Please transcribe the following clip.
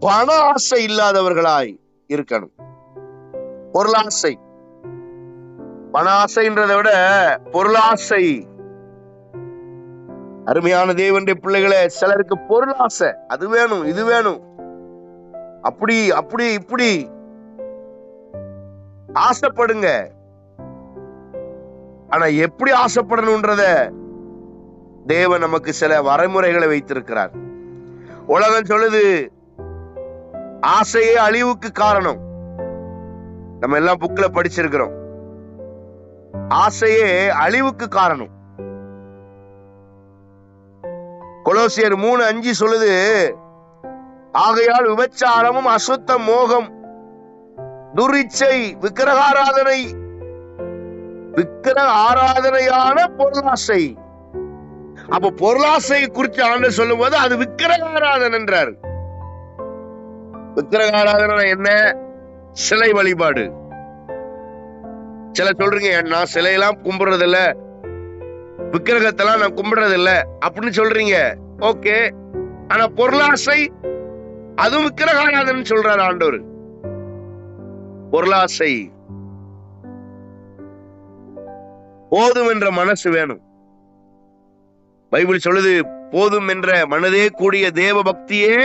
பண ஆசை இல்லாதவர்களாய் இருக்கணும். பொருளாசை, பண ஆசைன்றதை விட பொருளாசை. அருமையான தேவனுடைய பிள்ளைகளே, சிலருக்கு பொருளாசை, அது வேணும் இது வேணும், அப்படி அப்படி இப்படி ஆசைப்படுங்க. ஆனா எப்படி ஆசைப்படணும்ன்றத தேவன் நமக்கு சில வரைமுறைகளை வைத்திருக்கிறார். உலகம் சொல்லுது ஆசையே அழிவுக்கு காரணம். நம்ம எல்லாம் புக்ல படிச்சிருக்கிறோம். ஆசையே அழிவுக்கு காரணம். கொலோசியர் 3:5 சொல்லுது, ஆகையால் விபச்சாரமும் அசுத்த மோகம் துரிச்சை விக்கிரக ஆராதனையான பொருளாசை. அப்ப பொருளாசை குறித்து ஆண்டவர் சொல்லும் போது அது விக்கிரக ஆராதனை என்றார். விக்கிரக ஆராதனை என்ன? சிலை வழிபாடு. சில சொல்றீங்க, நான் சிலையெல்லாம் கும்பிடுறது இல்ல, விக்கிரகத்தெல்லாம் நான் கும்பிடுறது இல்ல அப்படின்னு சொல்றீங்க. ஓகே, ஆனா பொருளாசை அதுவும் விக்கிரக ஆராதனை சொல்றாரு ஆண்டவர். பொருளாசை. போதும் என்ற மனசு வேணும். பைபிள் சொல்லுது, போதும் என்ற மனதே கூடிய தேவ பக்தியே